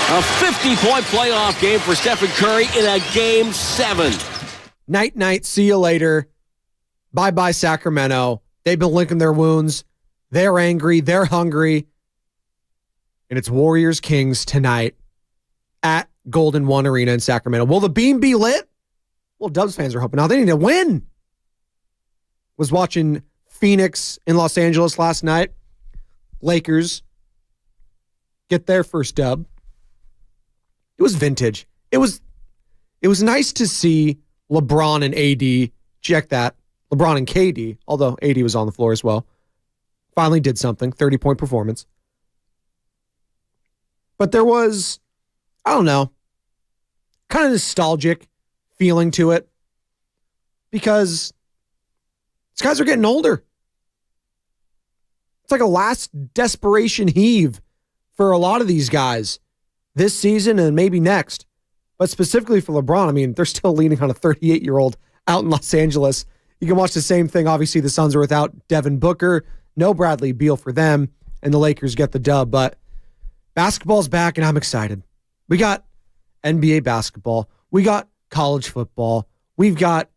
A 50-point playoff game for Stephen Curry in a Game 7. Night, see you later. Bye-bye, Sacramento. They've been licking their wounds. They're angry. They're hungry. And it's Warriors-Kings tonight at Golden One Arena in Sacramento. Will the beam be lit? Well, Dubs fans are hoping now. They need to win. Was watching Phoenix in Los Angeles last night. Lakers get their first dub. It was vintage. It was nice to see LeBron and AD, check that, LeBron and KD, although AD was on the floor as well, finally did something, 30-point performance. But there was, I don't know, kind of nostalgic feeling to it because these guys are getting older. It's like a last desperation heave for a lot of these guys this season and maybe next. But specifically for LeBron, I mean, they're still leaning on a 38-year-old out in Los Angeles. You can watch the same thing. Obviously, the Suns are without Devin Booker. No Bradley Beal for them. And the Lakers get the dub. But basketball's back, and I'm excited. We got NBA basketball. We got college football. We've got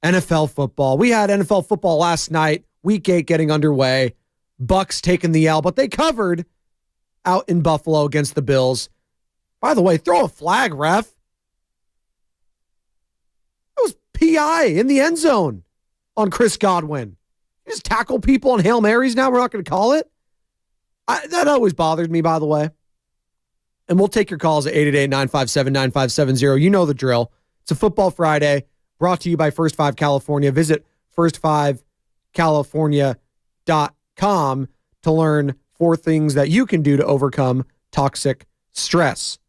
NFL football. We had NFL football last night. Week 8 getting underway. Bucks taking the L, but they covered out in Buffalo against the Bills. By the way, throw a flag, ref. That was PI in the end zone on Chris Godwin. You just tackle people on Hail Marys now? We're not going to call it? That always bothered me, by the way. And we'll take your calls at 888-957-9570. You know the drill. It's a Football Friday brought to you by First 5 California. Visit first5california.com to learn 4 things that you can do to overcome toxic stress.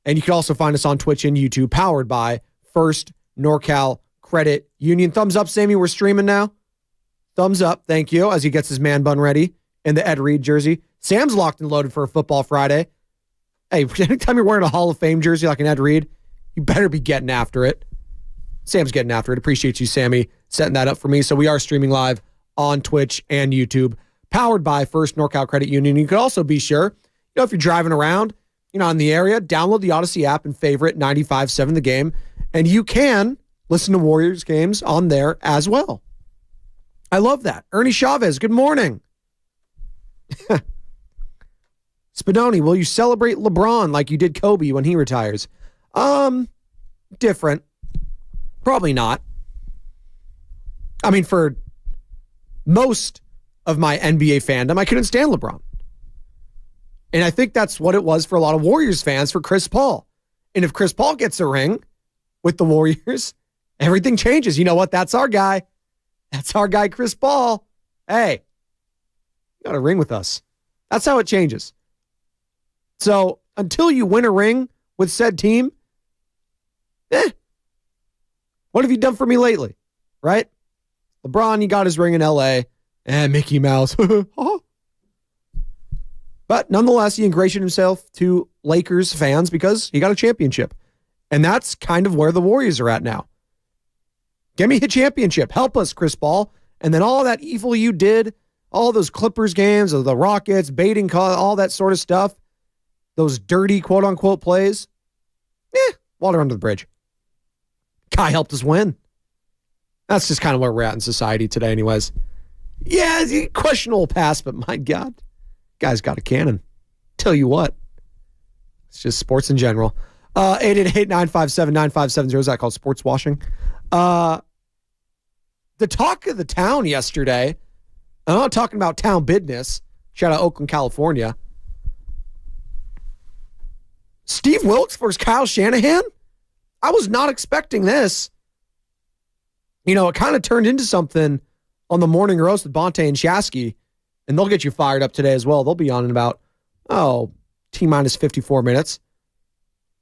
And you can also find us on Twitch and YouTube, powered by First NorCal Credit Union. Thumbs up, Sammy. We're streaming now. Thumbs up. Thank you. As he gets his man bun ready in the Ed Reed jersey. Sam's locked and loaded for a Football Friday. Hey, anytime you're wearing a Hall of Fame jersey like an Ed Reed, you better be getting after it. Sam's getting after it. Appreciate you, Sammy, setting that up for me. So we are streaming live on Twitch and YouTube, powered by First NorCal Credit Union. You could also be sure, if you're driving around, in the area, download the Odyssey app and favorite 95.7 The Game, and you can listen to Warriors games on there as well. I love that. Ernie Chavez, good morning. Spadoni, will you celebrate LeBron like you did Kobe when he retires? Different. Probably not. I mean, for most of my NBA fandom, I couldn't stand LeBron. And I think that's what it was for a lot of Warriors fans for Chris Paul. And if Chris Paul gets a ring with the Warriors, everything changes. You know what? That's our guy. That's our guy, Chris Paul. Hey, you got a ring with us. That's how it changes. So until you win a ring with said team, what have you done for me lately? Right? LeBron, he got his ring in LA. And Mickey Mouse. But nonetheless, he ingratiated himself to Lakers fans because he got a championship. And that's kind of where the Warriors are at now. Give me a championship. Help us, Chris Paul. And then all that evil you did, all those Clippers games, the Rockets, baiting, all that sort of stuff, those dirty quote-unquote plays, water under the bridge. Kai helped us win. That's just kind of where we're at in society today anyways. Yeah, questionable pass, but my God. Guy's got a cannon. Tell you what. It's just sports in general. 888-957-9570. Is that called sports washing? The talk of the town yesterday, I'm not talking about town business. Shout out Oakland, California. Steve Wilks versus Kyle Shanahan? I was not expecting this. It kind of turned into something on the morning roast with Bonte and Shasky. And they'll get you fired up today as well. They'll be on in about, T-minus 54 minutes.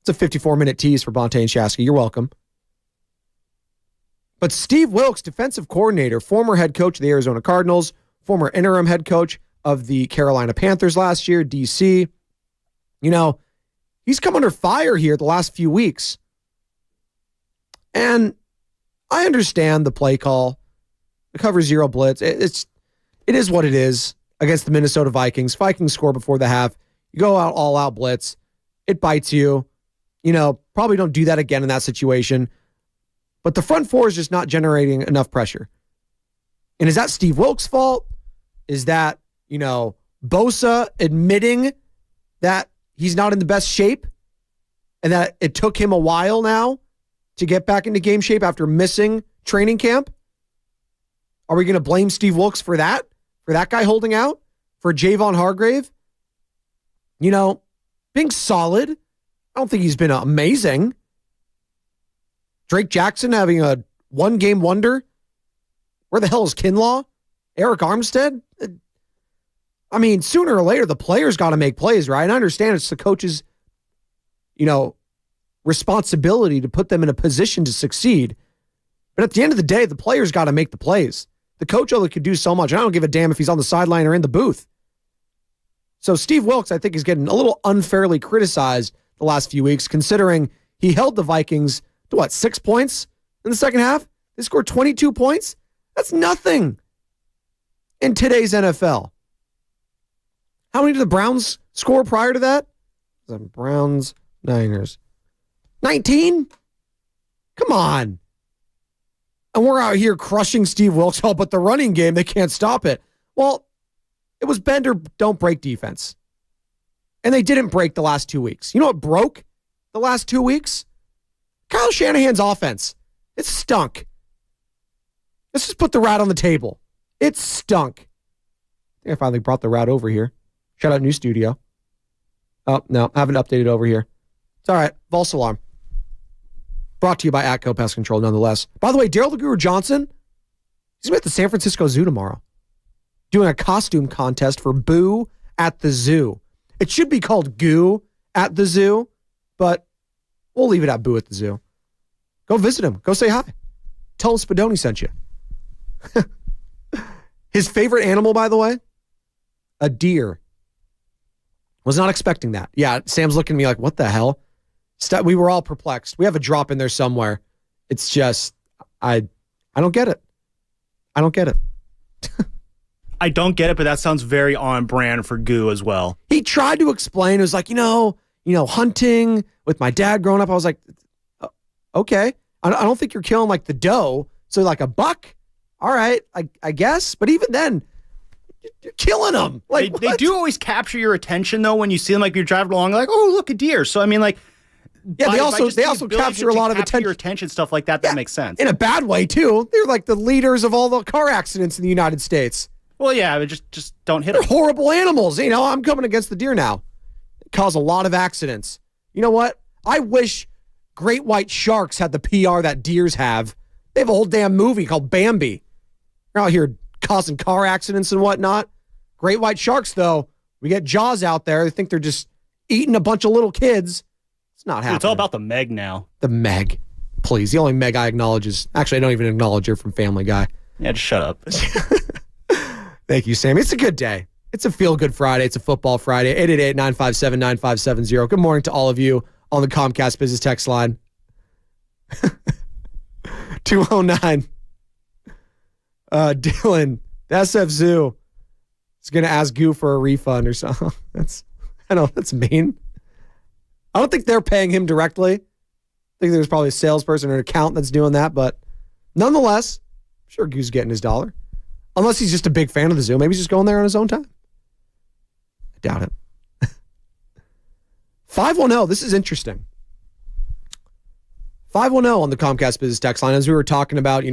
It's a 54-minute tease for Bonte and Shasky. You're welcome. But Steve Wilks, defensive coordinator, former head coach of the Arizona Cardinals, former interim head coach of the Carolina Panthers last year, DC. He's come under fire here the last few weeks. And I understand the play call. The cover zero blitz. It is what it is against the Minnesota Vikings. Vikings score before the half. You go out all out blitz. It bites you. Probably don't do that again in that situation. But the front four is just not generating enough pressure. And is that Steve Wilks' fault? Is that, Bosa admitting that he's not in the best shape and that it took him a while now to get back into game shape after missing training camp? Are we going to blame Steve Wilks for that? For that guy holding out? For Javon Hargrave? Being solid. I don't think he's been amazing. Drake Jackson having a one-game wonder. Where the hell is Kinlaw? Eric Armstead? Sooner or later, the players got to make plays, right? I understand it's the coach's, responsibility to put them in a position to succeed. But at the end of the day, the players got to make the plays. The coach only could do so much. I don't give a damn if he's on the sideline or in the booth. So Steve Wilks, I think, is getting a little unfairly criticized the last few weeks, considering he held the Vikings to 6 points in the second half? They scored 22 points? That's nothing in today's NFL. How many did the Browns score prior to that? The Browns, Niners. 19? Come on. And we're out here crushing Steve Wilks. Oh, but the running game, they can't stop it. Well, it was bend or don't break defense. And they didn't break the last 2 weeks. You know what broke the last 2 weeks? Kyle Shanahan's offense. It stunk. Let's just put the rat on the table. It stunk. I think I finally brought the rat over here. Shout out new studio. Oh, no, I haven't updated over here. It's all right. False alarm. Brought to you by Atco Pest Control, nonetheless. By the way, Daryl the Guru Johnson, he's going to be at the San Francisco Zoo tomorrow, doing a costume contest for Boo at the Zoo. It should be called Goo at the Zoo, but we'll leave it at Boo at the Zoo. Go visit him. Go say hi. Tell him Spadoni sent you. His favorite animal, by the way, a deer. Was not expecting that. Yeah, Sam's looking at me like, what the hell? We were all perplexed. We have a drop in there somewhere. It's just, I don't get it. I don't get it. I don't get it, but that sounds very on brand for Goo as well. He tried to explain. It was like, hunting with my dad growing up. I was like, okay. I don't think you're killing like the doe. So like a buck. All right, I guess. But even then, you're killing them. Like they do always capture your attention though when you see them. Like you're driving along, like, oh, look, a deer. So I mean, like, yeah, they also capture a lot of attention. Your attention, stuff like that. Yeah, that makes sense in a bad way too. They're like the leaders of all the car accidents in the United States. Well, yeah, but just don't hit them. They're horrible animals. I'm coming against the deer now. They cause a lot of accidents. You know what? I wish great white sharks had the PR that deers have. They have a whole damn movie called Bambi. They're out here causing car accidents and whatnot. Great white sharks, though, we get Jaws out there. They think they're just eating a bunch of little kids. It's not happening. It's all about the Meg now. The Meg. Please. The only Meg I acknowledge is... Actually, I don't even acknowledge her from Family Guy. Yeah, just shut up. Thank you, Sammy. It's a good day. It's a feel-good Friday. It's a football Friday. 888-957-9570. Good morning to all of you on the Comcast Business Text line. 209. Dylan, the SF Zoo is going to ask Goo for a refund or something. That's mean. I don't think they're paying him directly. I think there's probably a salesperson or an accountant that's doing that, but nonetheless, I'm sure Goo's getting his dollar. Unless he's just a big fan of the zoo. Maybe he's just going there on his own time. I doubt it. 510, this is interesting. 510 on the Comcast Business Text line. As we were talking about,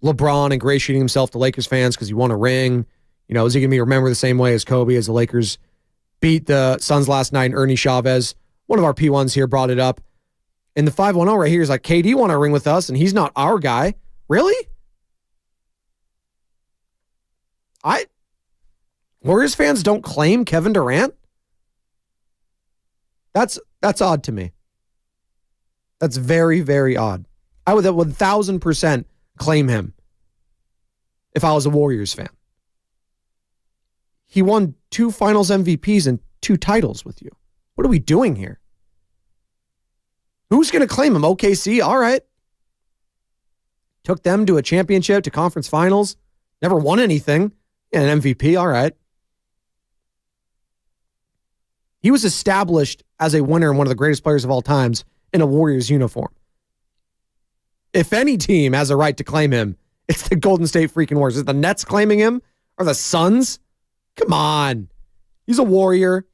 LeBron ingratiating himself to Lakers fans because he won a ring. Is he going to be remembered the same way as Kobe as the Lakers beat the Suns last night and Ernie Chavez? One of our P1s here brought it up. And the 510 right here is like, KD won a ring with us and he's not our guy. Really? Warriors fans don't claim Kevin Durant? That's odd to me. That's very, very odd. I would 1,000% claim him if I was a Warriors fan. He won 2 finals MVPs and 2 titles with you. What are we doing here? Who's going to claim him? OKC? All right. Took them to a championship, to conference finals. Never won anything. Yeah, an MVP? All right. He was established as a winner and one of the greatest players of all times in a Warriors uniform. If any team has a right to claim him, it's the Golden State freaking Warriors. Is the Nets claiming him? Or the Suns? Come on. He's a Warrior.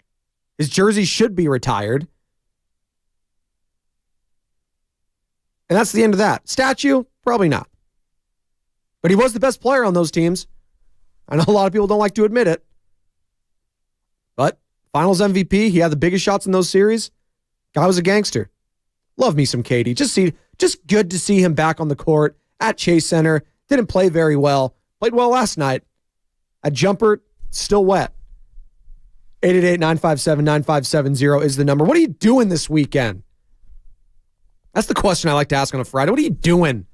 His jersey should be retired. And that's the end of that. Statue? Probably not. But he was the best player on those teams. I know a lot of people don't like to admit it. But Finals MVP, he had the biggest shots in those series. Guy was a gangster. Love me some KD. Just good to see him back on the court at Chase Center. Didn't play very well. Played well last night. A jumper, still wet. 888-957-9570 is the number. What are you doing this weekend? That's the question I like to ask on a Friday. What are you doing?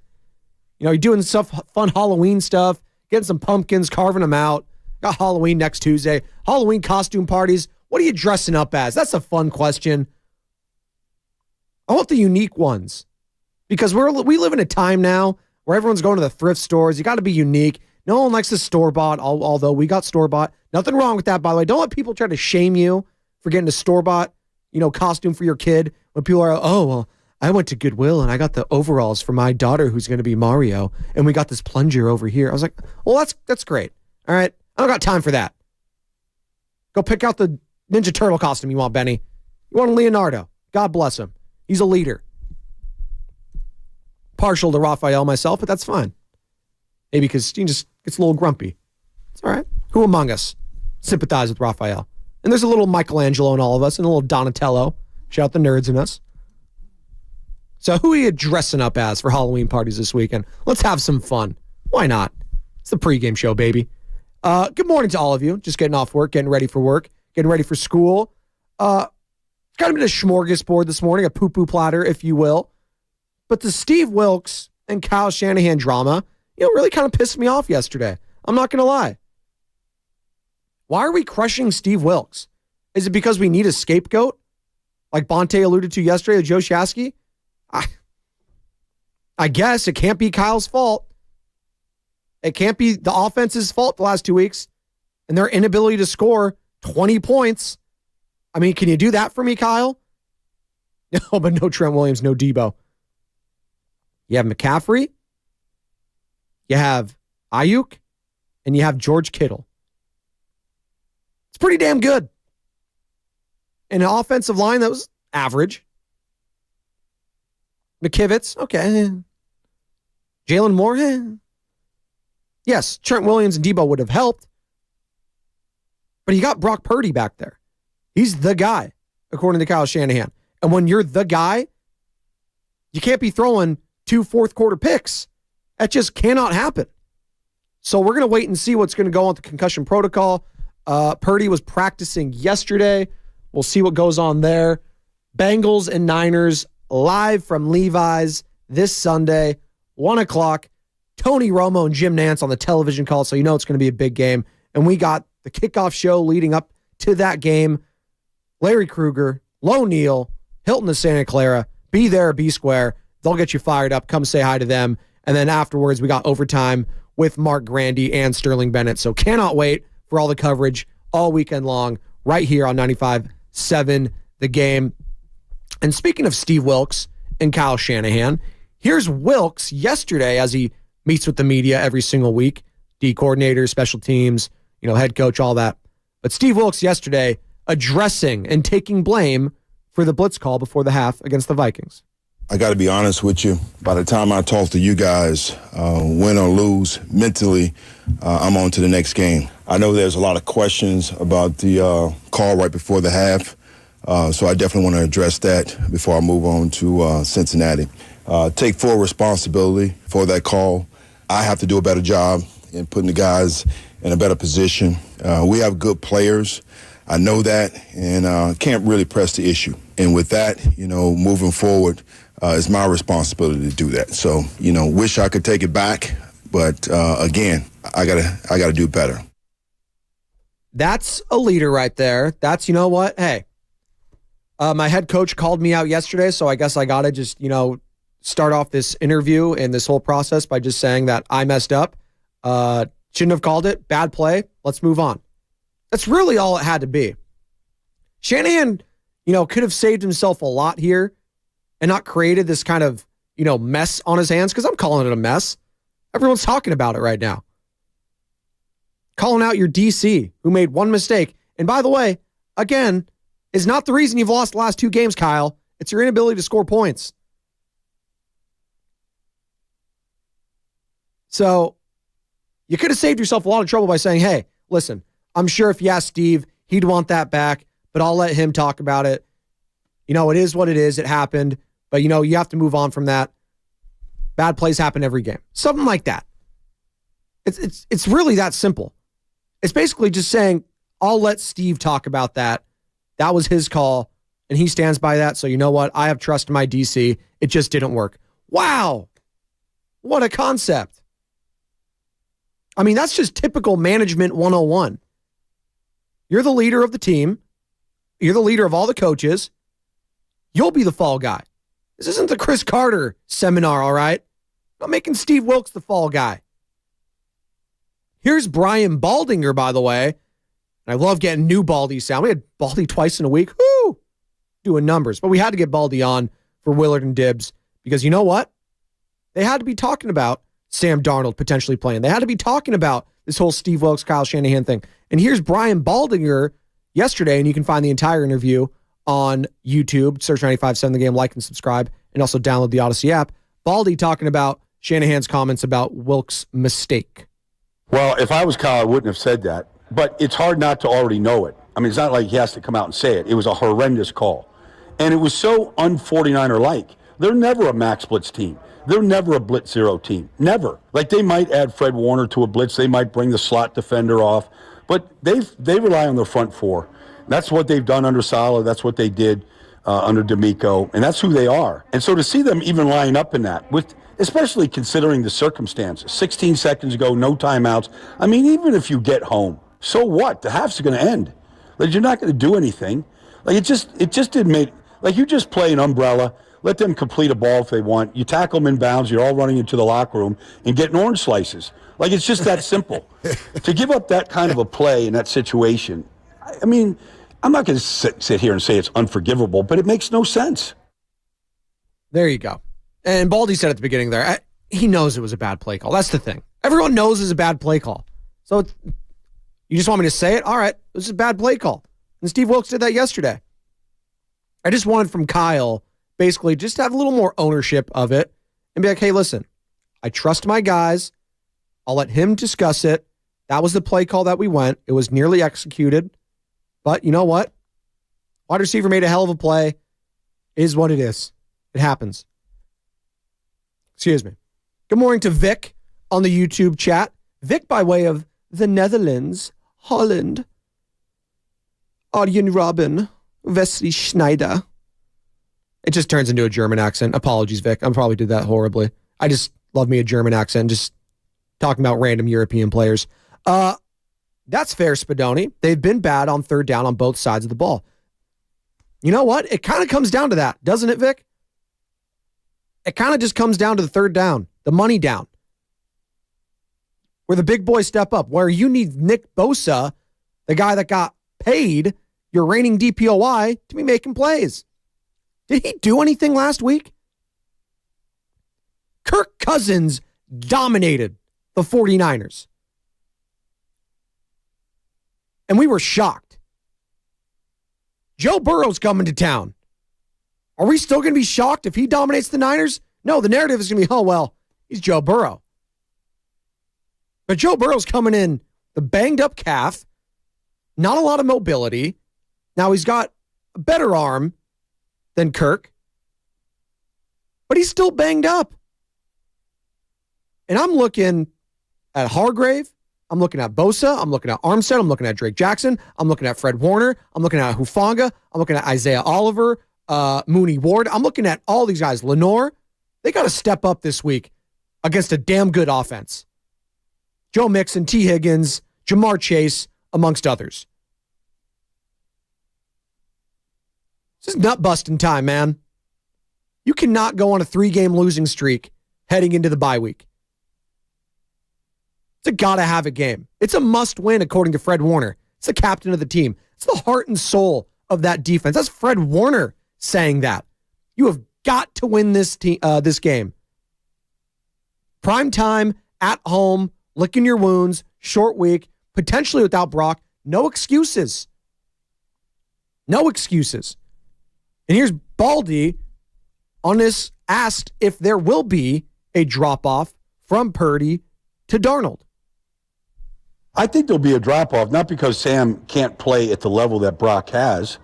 You know, you're doing stuff, fun Halloween stuff, getting some pumpkins, carving them out. Got Halloween next Tuesday. Halloween costume parties. What are you dressing up as? That's a fun question. I want the unique ones. Because we live in a time now where everyone's going to the thrift stores. You got to be unique. No one likes the store-bought, although we got store-bought. Nothing wrong with that, by the way. Don't let people try to shame you for getting a store-bought, costume for your kid. When people are, oh, well, I went to Goodwill and I got the overalls for my daughter who's going to be Mario, and we got this plunger over here. I was like, well, that's great. All right. I don't got time for that. Go pick out the Ninja Turtle costume you want, Benny. You want a Leonardo. God bless him. He's a leader. Partial to Raphael myself, but that's fine. Maybe because he just gets a little grumpy. It's all right. Who among us sympathize with Raphael? And there's a little Michelangelo in all of us and a little Donatello. Shout out the nerds in us. So who are you dressing up as for Halloween parties this weekend? Let's have some fun. Why not? It's the pregame show, baby. Good morning to all of you. Just getting off work, getting ready for work, getting ready for school. It's kind of been a smorgasbord this morning, a poo-poo platter, if you will. But the Steve Wilks and Kyle Shanahan drama, really kind of pissed me off yesterday. I'm not going to lie. Why are we crushing Steve Wilks? Is it because we need a scapegoat? Like Bonte alluded to yesterday with Joe Shasky? I guess it can't be Kyle's fault. It can't be the offense's fault the last 2 weeks and their inability to score 20 points. I mean, can you do that for me, Kyle? No, but no Trent Williams, no Debo. You have McCaffrey, you have Ayuk, and you have George Kittle. It's pretty damn good. And an offensive line that was average. McKivitz, okay. Jalen Moore, Yes, Trent Williams and Debo would have helped. But you got Brock Purdy back there. He's the guy, according to Kyle Shanahan. And when you're the guy, you can't be throwing 2 fourth-quarter picks. That just cannot happen. So we're going to wait and see what's going to go on with the concussion protocol. Purdy was practicing yesterday. We'll see what goes on there. Bengals and Niners live from Levi's this Sunday, 1 o'clock. Tony Romo and Jim Nantz on the television call, so you know it's going to be a big game. And we got the kickoff show leading up to that game. Larry Krueger, Lo Neal, Hilton of Santa Clara. Be there, be square. They'll get you fired up. Come say hi to them. And then afterwards, we got overtime with Mark Grandy and Sterling Bennett. So cannot wait for all the coverage all weekend long right here on 95.7 The Game. And speaking of Steve Wilks and Kyle Shanahan, here's Wilks yesterday as he meets with the media every single week. D coordinator, special teams, head coach, all that. But Steve Wilks yesterday addressing and taking blame for the blitz call before the half against the Vikings. I got to be honest with you. By the time I talk to you guys, win or lose, mentally, I'm on to the next game. I know there's a lot of questions about the call right before the half, so I definitely want to address that before I move on to Cincinnati. Take full responsibility for that call. I have to do a better job in putting the guys in a better position. We have good players. I know that, and can't really press the issue. And with that, moving forward, it's my responsibility to do that. So, wish I could take it back, but again, I gotta do better. That's a leader right there. That's, hey, my head coach called me out yesterday, so I guess I gotta just, start off this interview and this whole process by just saying that I messed up. Shouldn't have called it. Bad play. Let's move on. That's really all it had to be. Shanahan, could have saved himself a lot here and not created this kind of, mess on his hands, because I'm calling it a mess. Everyone's talking about it right now. Calling out your DC, who made one mistake. And by the way, again, is not the reason you've lost the last 2 games, Kyle. It's your inability to score points. So you could have saved yourself a lot of trouble by saying, hey, listen, I'm sure if you ask Steve, he'd want that back, but I'll let him talk about it. It is what it is. It happened. But, you have to move on from that. Bad plays happen every game. Something like that. It's really that simple. It's basically just saying, I'll let Steve talk about that. That was his call, and he stands by that. So you know what? I have trust in my DC. It just didn't work. Wow. What a concept. I mean, that's just typical management 101. You're the leader of the team. You're the leader of all the coaches. You'll be the fall guy. This isn't the Chris Carter seminar, all right? I'm not making Steve Wilks the fall guy. Here's Brian Baldinger, by the way. And I love getting new Baldy sound. We had Baldy twice in a week. Woo! Doing numbers. But we had to get Baldy on for Willard and Dibbs because you know what? They had to be talking about Sam Darnold potentially playing. They had to be talking about this whole Steve Wilks, Kyle Shanahan thing. And here's Brian Baldinger yesterday, and you can find the entire interview on YouTube. Search 95.7 The Game, like and subscribe, and also download the Odyssey app. Baldy talking about Shanahan's comments about Wilks' mistake. Well, if I was Kyle, I wouldn't have said that. But it's hard not to already know it. I mean, it's not like he has to come out and say it. It was a horrendous call. And it was so un-49er-like. They're never a max blitz team. They're never a blitz zero team. Never. Like, they might add Fred Warner to a blitz. They might bring the slot defender off. But they rely on their front four. That's what they've done under Saleh. That's what they did under D'Amico. And that's who they are. And so to see them even line up in that, with especially considering the circumstances, 16 seconds ago, no timeouts. I mean, even if you get home, so what? The half's going to end. Like, you're not going to do anything. Like, it just didn't make, like, you just play an umbrella, let them complete a ball if they want. You tackle them in bounds, you're all running into the locker room and getting orange slices. Like, it's just that simple. To give up that kind of a play in that situation, I mean, I'm not going to sit here and say it's unforgivable, but it makes no sense. There you go. And Baldy said at the beginning there, he knows it was a bad play call. That's the thing. Everyone knows it's a bad play call. So you just want me to say it? All right, this is a bad play call. And Steve Wilks did that yesterday. I just wanted from Kyle, basically, just to have a little more ownership of it and be like, hey, listen, I trust my guys. I'll let him discuss it. That was the play call that we went. It was nearly executed. But you know what? Wide receiver made a hell of a play. It is what it is. It happens. Excuse me. Good morning to Vic on the YouTube chat. Vic by way of the Netherlands, Holland. Arjen Robin, Wesley Schneider. It just turns into a German accent. Apologies, Vic. I probably did that horribly. I just love me a German accent, just talking about random European players. That's fair, Spadoni. They've been bad on third down on both sides of the ball. You know what? It kind of comes down to that, doesn't it, Vic? It kind of just comes down to the third down, the money down, where the big boys step up, where you need Nick Bosa, the guy that got paid, your reigning DPOY, to be making plays. Did he do anything last week? Kirk Cousins dominated the 49ers. And we were shocked. Joe Burrow's coming to town. Are we still going to be shocked if he dominates the Niners? No, the narrative is going to be, oh, well, he's Joe Burrow. But Joe Burrow's coming in the banged up calf, not a lot of mobility. Now he's got a better arm than Kirk, but he's still banged up. And I'm looking at Hargrave. I'm looking at Bosa. I'm looking at Armstead. I'm looking at Drake Jackson. I'm looking at Fred Warner. I'm looking at Hufanga. I'm looking at Isaiah Oliver, Mooney Ward. I'm looking at all these guys. Lenore, they got to step up this week against a damn good offense. Joe Mixon, T. Higgins, Jamar Chase, amongst others. This is nut-busting time, man. You cannot go on a 3-game losing streak heading into the bye week. It's a gotta-have-it game. It's a must-win, according to Fred Warner. It's the captain of the team. It's the heart and soul of that defense. That's Fred Warner saying that. You have got to win this game. Prime time, at home, licking your wounds, short week, potentially without Brock. No excuses. No excuses. And here's Baldy on this, asked if there will be a drop-off from Purdy to Darnold. I think there'll be a drop-off, not because Sam can't play at the level that Brock has,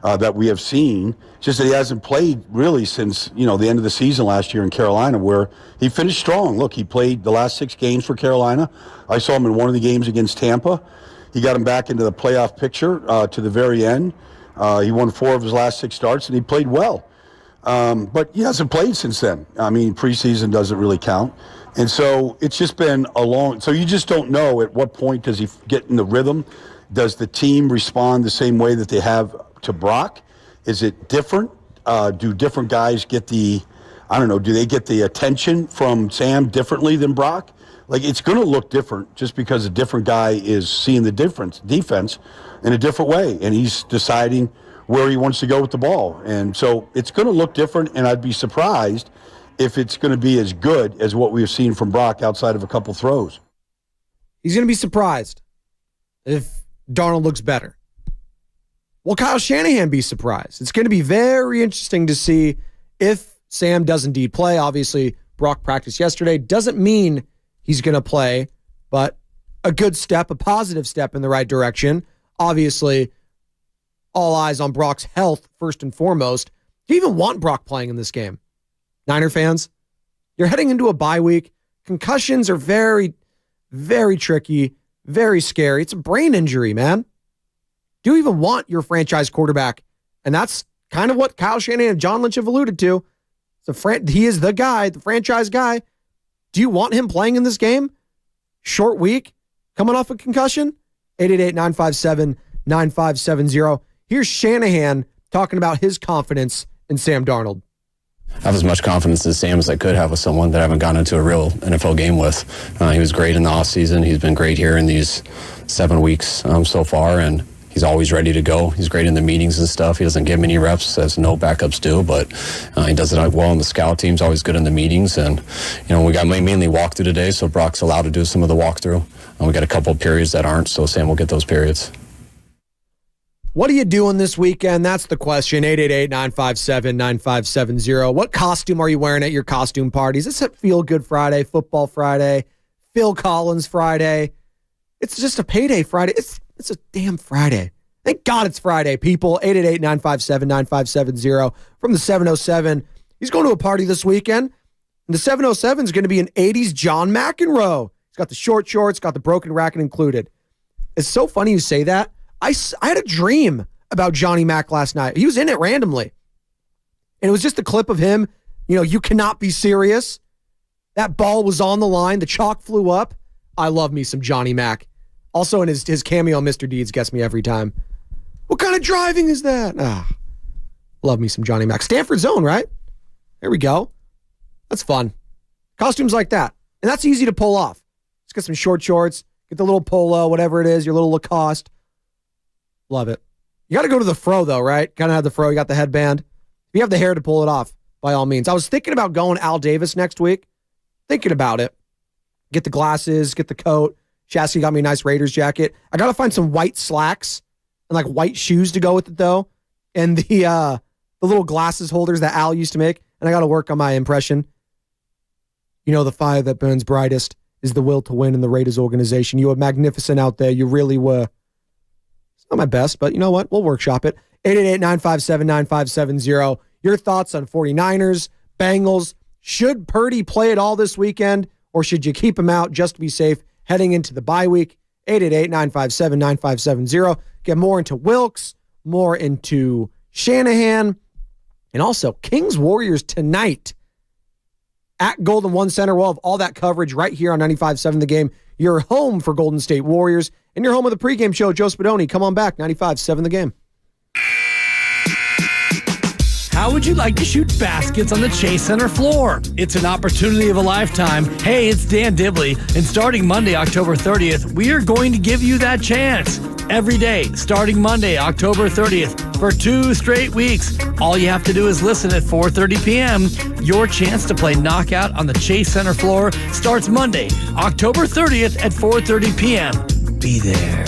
that we have seen. It's just that he hasn't played really since, the end of the season last year in Carolina, where he finished strong. Look, he played the last 6 games for Carolina. I saw him in one of the games against Tampa. He got him back into the playoff picture to the very end. He won 4 of his last 6 starts, and he played well. But he hasn't played since then. I mean, preseason doesn't really count. And so it's just been so you just don't know at what point does he get in the rhythm. Does the team respond the same way that they have to Brock? Is it different? Do different guys get do they get the attention from Sam differently than Brock? Like, it's going to look different just because a different guy is seeing the defense in a different way, and he's deciding where he wants to go with the ball. And so it's going to look different, and I'd be surprised if it's going to be as good as what we've seen from Brock outside of a couple throws. He's going to be surprised if Darnold looks better. Will Kyle Shanahan be surprised? It's going to be very interesting to see if Sam does indeed play. Obviously, Brock practiced yesterday. Doesn't mean he's going to play, but a good step, a positive step in the right direction. Obviously, all eyes on Brock's health first and foremost. Do you even want Brock playing in this game? Niner fans, you're heading into a bye week. Concussions are very, very tricky, very scary. It's a brain injury, man. Do you even want your franchise quarterback? And that's kind of what Kyle Shanahan and John Lynch have alluded to. He is the guy, the franchise guy. Do you want him playing in this game? Short week, coming off a concussion? 888-957-9570. Here's Shanahan talking about his confidence in Sam Darnold. I have as much confidence in Sam as I could have with someone that I haven't gotten into a real NFL game with. He was great in the offseason. He's been great here in these 7 weeks so far, and he's always ready to go. He's great in the meetings and stuff. He doesn't get many reps, as no backups do, but he does it well in the scout teams, always good in the meetings. And, we got mainly walkthrough today, so Brock's allowed to do some of the walkthrough. And we got a couple of periods that aren't, so Sam will get those periods. What are you doing this weekend? That's the question. 888-957-9570. What costume are you wearing at your costume parties? Is it Feel Good Friday, Football Friday, Phil Collins Friday? It's just a payday Friday. It's a damn Friday. Thank God it's Friday, people. 888-957-9570 from the 707. He's going to a party this weekend, and the 707 is going to be an 80s John McEnroe. He's got the short shorts, got the broken racket included. It's so funny you say that. I had a dream about Johnny Mac last night. He was in it randomly. And it was just a clip of him. You cannot be serious. That ball was on the line. The chalk flew up. I love me some Johnny Mac. Also, in his cameo on Mr. Deeds gets me every time. What kind of driving is that? Love me some Johnny Mac. Stanford Zone, right? There we go. That's fun. Costumes like that. And that's easy to pull off. Just get some short shorts. Get the little polo, whatever it is, your little Lacoste. Love it. You got to go to the fro, though, right? Kind of have the fro. You got the headband. If you have the hair to pull it off, by all means. I was thinking about going Al Davis next week. Thinking about it. Get the glasses, get the coat. Chassis got me a nice Raiders jacket. I got to find some white slacks and white shoes to go with it, though. And the little glasses holders that Al used to make. And I got to work on my impression. The fire that burns brightest is the will to win in the Raiders organization. You were magnificent out there. You really were. Not my best, but you know what? We'll workshop it. 888-957-9570. Your thoughts on 49ers, Bengals. Should Purdy play it all this weekend, or should you keep him out just to be safe heading into the bye week? 888-957-9570. Get more into Wilks, more into Shanahan, and also Kings-Warriors tonight at Golden One Center. We'll have all that coverage right here on 95.7 The Game. You're home for Golden State Warriors, and you're home with the pregame show. Joe Spadoni, come on back, 95.7 The Game. How would you like to shoot baskets on the Chase Center floor? It's an opportunity of a lifetime. Hey, it's Dan Dibley, and starting Monday, October 30th, we are going to give you that chance. Every day, starting Monday, October 30th, for 2 straight weeks. All you have to do is listen at 4:30 p.m. Your chance to play knockout on the Chase Center floor starts Monday, October 30th at 4:30 p.m. Be there.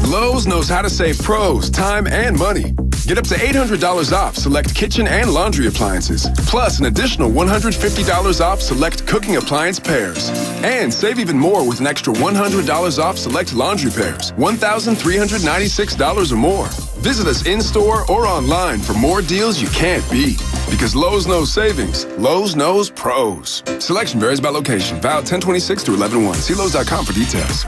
Lowe's knows how to save pros time and money. Get up to $800 off select kitchen and laundry appliances, plus an additional $150 off select cooking appliance pairs. And save even more with an extra $100 off select laundry pairs, $1,396 or more. Visit us in-store or online for more deals you can't beat. Because Lowe's knows savings, Lowe's knows pros. Selection varies by location. Valid 10/26 through 11/1. See Lowe's.com for details.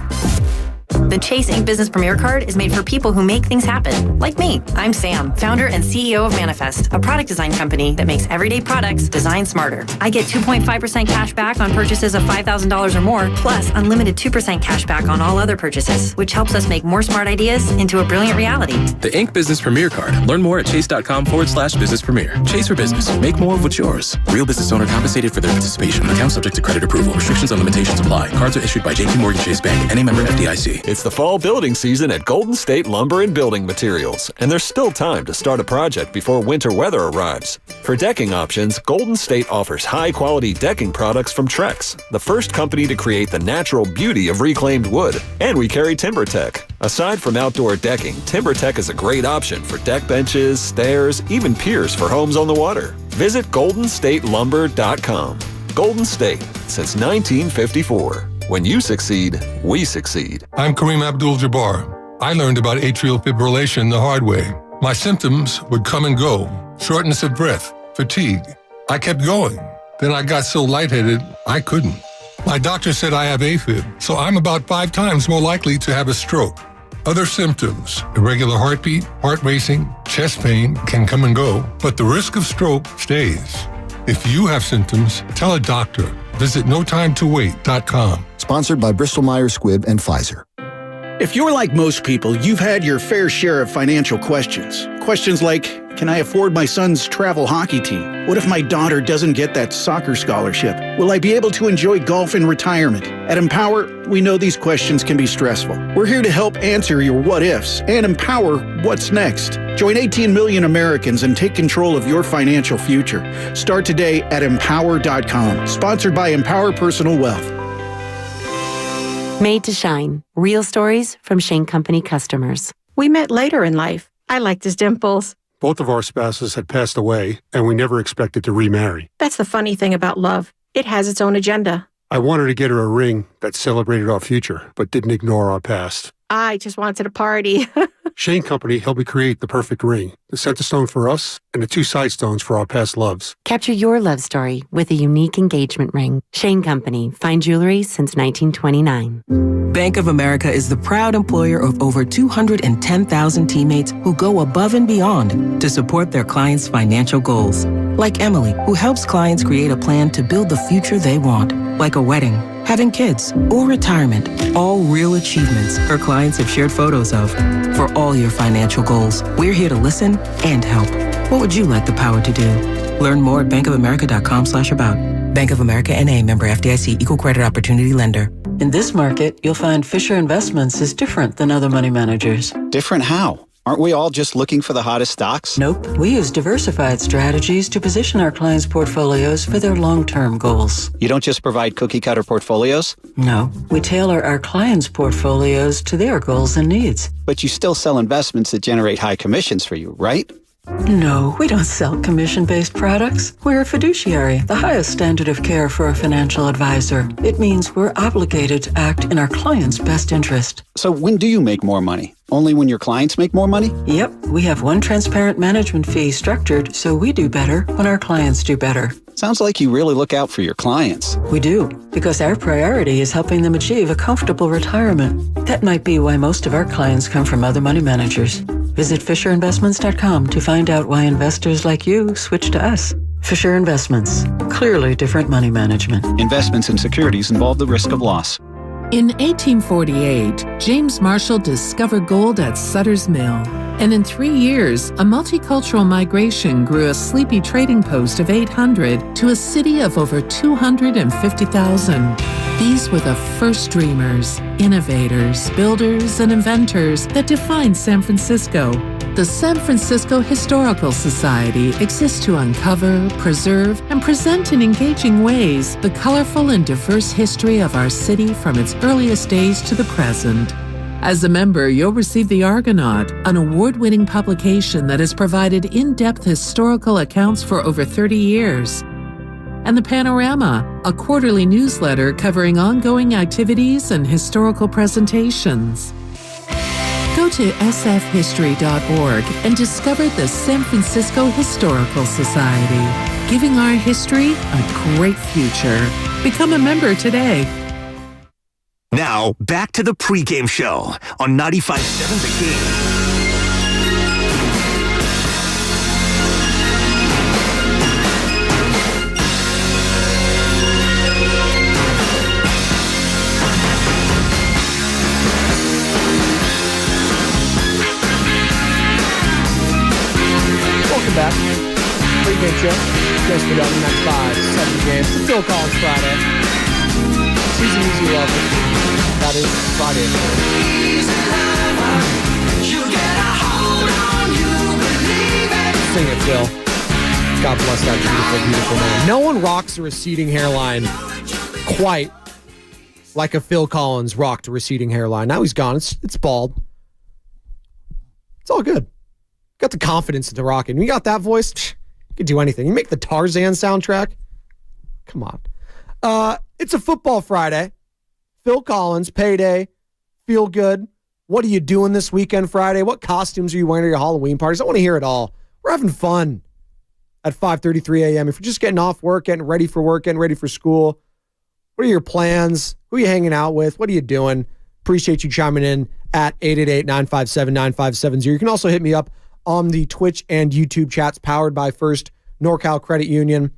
The Chase Ink Business Premier Card is made for people who make things happen, like me. I'm Sam, founder and CEO of Manifest, a product design company that makes everyday products designed smarter. I get 2.5% cash back on purchases of $5,000 or more, plus unlimited 2% cash back on all other purchases, which helps us make more smart ideas into a brilliant reality. The Ink Business Premier Card. Learn more at chase.com/business premier. Chase for business. Make more of what's yours. Real business owner compensated for their participation. Account subject to credit approval. Restrictions and limitations apply. Cards are issued by JPMorgan Chase Bank, NA member FDIC. It's the fall building season at Golden State Lumber and Building Materials, and there's still time to start a project before winter weather arrives. For decking options, Golden State offers high-quality decking products from Trex, the first company to create the natural beauty of reclaimed wood. And we carry TimberTech. Aside from outdoor decking, TimberTech is a great option for deck benches, stairs, even piers for homes on the water. Visit GoldenStateLumber.com. Golden State, since 1954. When you succeed, we succeed. I'm Kareem Abdul-Jabbar. I learned about atrial fibrillation the hard way. My symptoms would come and go. Shortness of breath, fatigue. I kept going. Then I got so lightheaded, I couldn't. My doctor said I have AFib, so I'm about 5 times more likely to have a stroke. Other symptoms, irregular heartbeat, heart racing, chest pain can come and go, but the risk of stroke stays. If you have symptoms, tell a doctor. Visit notimetowait.com. Sponsored by Bristol-Myers Squibb and Pfizer. If you're like most people, you've had your fair share of financial questions. Questions like, can I afford my son's travel hockey team? What if my daughter doesn't get that soccer scholarship? Will I be able to enjoy golf in retirement? At Empower, we know these questions can be stressful. We're here to help answer your what ifs and empower what's next. Join 18 million Americans and take control of your financial future. Start today at empower.com. Sponsored by Empower Personal Wealth. Made to Shine. Real stories from Shane Company customers. We met later in life. I liked his dimples. Both of our spouses had passed away, and we never expected to remarry. That's the funny thing about love. It has its own agenda. I wanted to get her a ring that celebrated our future, but didn't ignore our past. I just wanted a party. Shane Company helped me create the perfect ring, the center stone for us and the 2 side stones for our past loves. Capture your love story with a unique engagement ring. Shane Company, fine jewelry since 1929. Bank of America is the proud employer of over 210,000 teammates who go above and beyond to support their clients' financial goals. Like Emily, who helps clients create a plan to build the future they want, like a wedding, having kids, or retirement. All real achievements her clients have shared photos of. For all your financial goals, we're here to listen and help. What would you like the power to do? Learn more at bankofamerica.com/about. Bank of America NA, member FDIC, equal credit opportunity lender. In this market, you'll find Fisher Investments is different than other money managers. Different how? Aren't we all just looking for the hottest stocks? Nope. We use diversified strategies to position our clients' portfolios for their long-term goals. You don't just provide cookie-cutter portfolios? No. We tailor our clients' portfolios to their goals and needs. But you still sell investments that generate high commissions for you, right? No, we don't sell commission-based products. We're a fiduciary, the highest standard of care for a financial advisor. It means we're obligated to act in our client's best interest. So when do you make more money? Only when your clients make more money? Yep, we have one transparent management fee structured so we do better when our clients do better. Sounds like you really look out for your clients. We do, because our priority is helping them achieve a comfortable retirement. That might be why most of our clients come from other money managers. Visit FisherInvestments.com to find out why investors like you switch to us. Fisher Investments. Clearly different money management. Investments in securities involve the risk of loss. In 1848, James Marshall discovered gold at Sutter's Mill. And in 3 years, a multicultural migration grew a sleepy trading post of 800 to a city of over 250,000. These were the first dreamers, innovators, builders, and inventors that defined San Francisco. The San Francisco Historical Society exists to uncover, preserve, and present in engaging ways the colorful and diverse history of our city from its earliest days to the present. As a member, you'll receive The Argonaut, an award-winning publication that has provided in-depth historical accounts for over 30 years. And The Panorama, a quarterly newsletter covering ongoing activities and historical presentations. Go to sfhistory.org and discover the San Francisco Historical Society, giving our history a great future. Become a member today. Now, back to the pregame show on 95.7 The Game. Welcome back. Pregame show. Guys, Spadoni, 95.7 The Game. It's a Phil Collins Friday. Season Easy Love. That is Friday. Sing it, Phil. God bless that beautiful, beautiful man. No one rocks a receding hairline quite like a Phil Collins rocked a receding hairline. Now he's gone. It's bald. It's all good. Got the confidence to rock it. And you got that voice, you can do anything. You make the Tarzan soundtrack. Come on. It's a football Friday. Phil Collins, payday, feel good. What are you doing this weekend Friday? What costumes are you wearing at your Halloween parties? I want to hear it all. We're having fun at 5:33 a.m. If you're just getting off work, getting ready for work, getting ready for school, what are your plans? Who are you hanging out with? What are you doing? Appreciate you chiming in at 888-957-9570. You can also hit me up on the Twitch and YouTube chats powered by First NorCal Credit Union.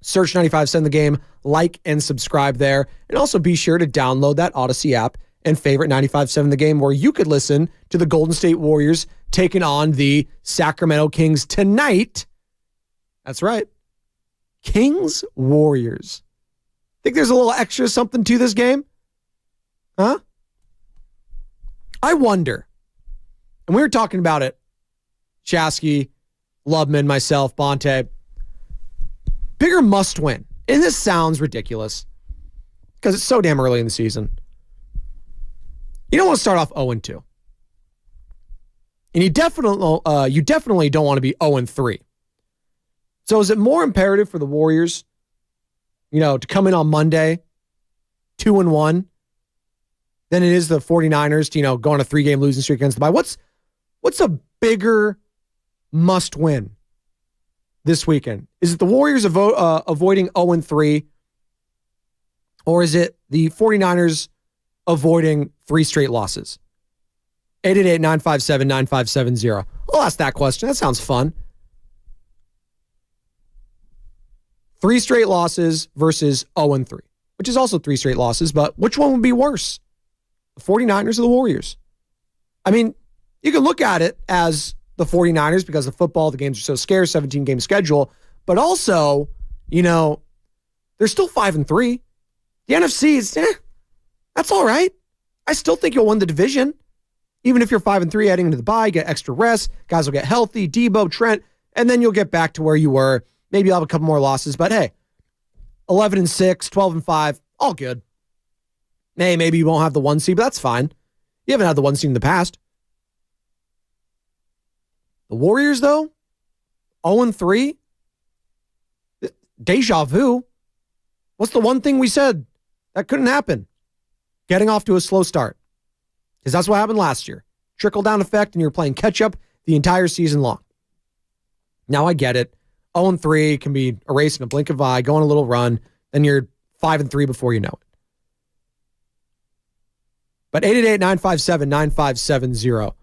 Search 95.7 The Game, like and subscribe there. And also be sure to download that Odyssey app and favorite 95.7 The Game, where you could listen to the Golden State Warriors taking on the Sacramento Kings tonight. That's right. Kings Warriors. Think there's a little extra something to this game? Huh? I wonder. And we were talking about it. Chasky, Lubman, myself, Bonte. Bigger must win. And this sounds ridiculous because it's so damn early in the season. You don't want to start off 0-2. And you definitely don't want to be 0-3. So is it more imperative for the Warriors, to come in on Monday 2-1 than it is the 49ers to, go on a 3-game losing streak against the bye? What's a bigger must win this weekend? Is it the Warriors avoiding 0-3, or is it the 49ers avoiding 3 straight losses? 888-957-9570. I'll ask that question. That sounds fun. 3 straight losses versus 0-3, which is also 3 straight losses, but which one would be worse? The 49ers or the Warriors? I mean, you can look at it as the 49ers because of football, the games are so scarce, 17-game schedule, but also, they're still 5-3. The NFC is, that's all right. I still think you'll win the division. Even if you're 5-3 heading into the bye, get extra rest, guys will get healthy, Debo, Trent, and then you'll get back to where you were. Maybe you'll have a couple more losses, but hey, 11-6, 12-5, all good. Hey, maybe you won't have the 1 seed, but that's fine. You haven't had the 1 seed in the past. The Warriors, though, 0-3, deja vu. What's the one thing we said that couldn't happen? Getting off to a slow start. Because that's what happened last year. Trickle-down effect, and you're playing catch-up the entire season long. Now I get it. 0-3 can be erased in a blink of an eye, go on a little run, then you're 5-3 before you know it. But 888-957-9570.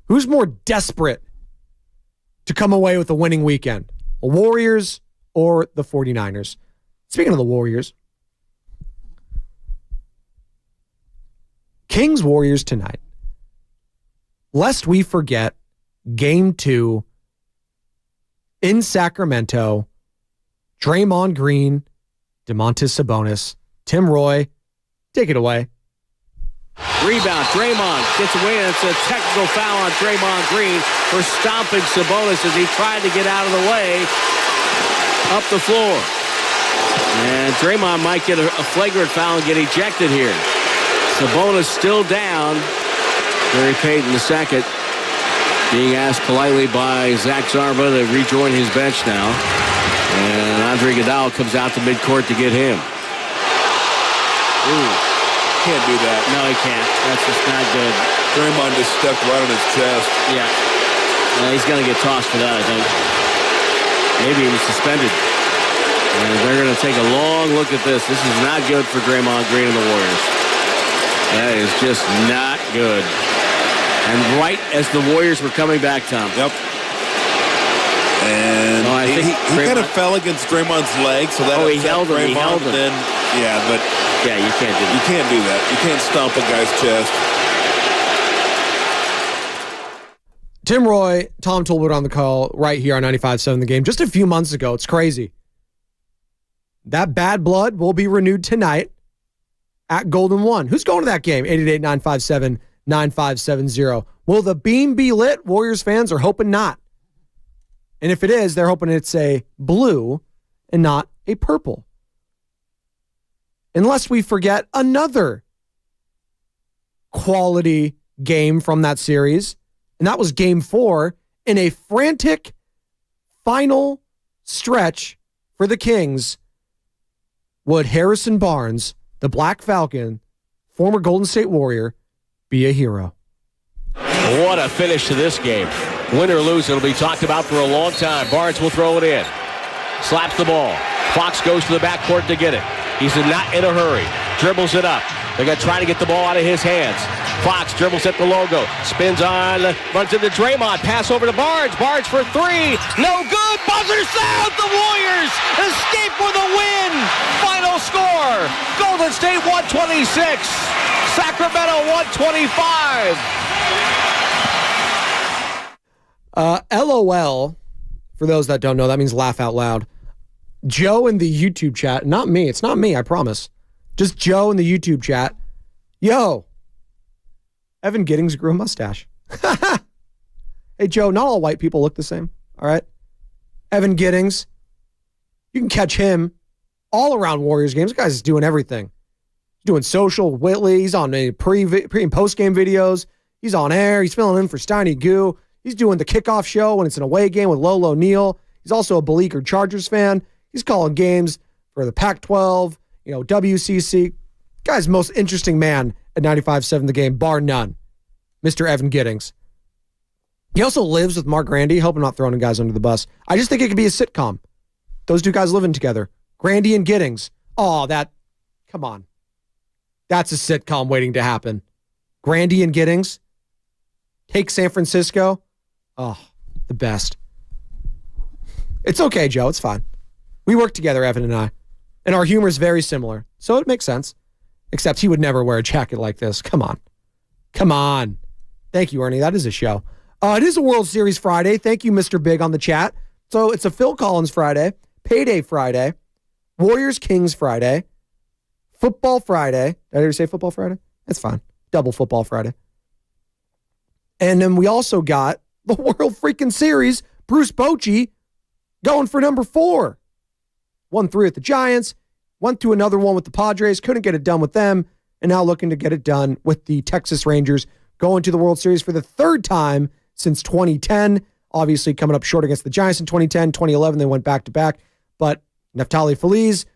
Who's more desperate to come away with a winning weekend? The Warriors or the 49ers? Speaking of the Warriors, Kings Warriors tonight. Lest we forget Game 2 in Sacramento. Draymond Green, Domantas Sabonis, Tim Roy, take it away. Rebound, Draymond gets away, and it's a technical foul on Draymond Green for stomping Sabonis as he tried to get out of the way up the floor. And Draymond might get a flagrant foul and get ejected here. Sabonis still down. Gary Payton II being asked politely by Zach Zarba to rejoin his bench now. And Andre Iguodala comes out to midcourt to get him. Ooh, can't do that. No, he can't. That's just not good. Draymond just stepped right on his chest. Yeah. He's going to get tossed for that, I think. Maybe he was suspended. And they're going to take a long look at this. This is not good for Draymond Green and the Warriors. That is just not good. And right as the Warriors were coming back, Tom. Yep. And I think he kind of fell against Draymond's leg, so that he held him. He held him. Then, but you can't do that. You can't do that. You can't stomp a guy's chest. Tim Roy, Tom Tolbert on the call right here on 95.7 The Game. Just a few months ago. It's crazy. That bad blood will be renewed tonight at Golden One. Who's going to that game? 888-957-9570. Will the beam be lit? Warriors fans are hoping not. And if it is, they're hoping it's a blue and not a purple. Unless we forget another quality game from that series, and that was Game 4 in a frantic final stretch for the Kings. Would Harrison Barnes, the Black Falcon, former Golden State Warrior, be a hero? What a finish to this game. Win or lose, it'll be talked about for a long time. Barnes will throw it in. Slaps the ball. Fox goes to the backcourt to get it. He's not in a hurry. Dribbles it up. They're going to try to get the ball out of his hands. Fox dribbles at the logo. Spins on. Runs into Draymond. Pass over to Barnes. Barnes for three. No good. Buzzer sound. The Warriors escape with a win. Final score. Golden State 126. Sacramento 125. LOL, for those that don't know, that means laugh out loud. Joe in the YouTube chat, not me. It's not me, I promise. Just Joe in the YouTube chat. Yo, Evan Giddings grew a mustache. Hey, Joe, not all white people look the same, all right? Evan Giddings, you can catch him all around Warriors games. This guy's doing everything. He's doing social, Whitley. He's on pre and post-game videos. He's on air. He's filling in for Steiny Goo. He's doing the kickoff show when it's an away game with Lolo Neal. He's also a Bleecker Chargers fan. He's calling games for the Pac-12, WCC. Guy's the most interesting man at 95.7 The Game, bar none. Mr. Evan Giddings. He also lives with Mark Grandy. Hope I'm not throwing guys under the bus. I just think it could be a sitcom. Those two guys living together. Grandy and Giddings. Oh, come on. That's a sitcom waiting to happen. Grandy and Giddings. Take San Francisco. Oh, the best. It's okay, Joe. It's fine. We work together, Evan and I. And our humor is very similar. So it makes sense. Except he would never wear a jacket like this. Come on. Come on. Thank you, Ernie. That is a show. It is a World Series Friday. Thank you, Mr. Big, on the chat. So it's a Phil Collins Friday. Payday Friday. Warriors Kings Friday. Football Friday. Did I ever say Football Friday? That's fine. Double Football Friday. And then we also got the World freaking Series, Bruce Bochy, going for number 4. 1-3 at the Giants, went to another one with the Padres, couldn't get it done with them, and now looking to get it done with the Texas Rangers, going to the World Series for the 3rd time since 2010. Obviously coming up short against the Giants in 2010, 2011, they went back-to-back. But Neftali Feliz,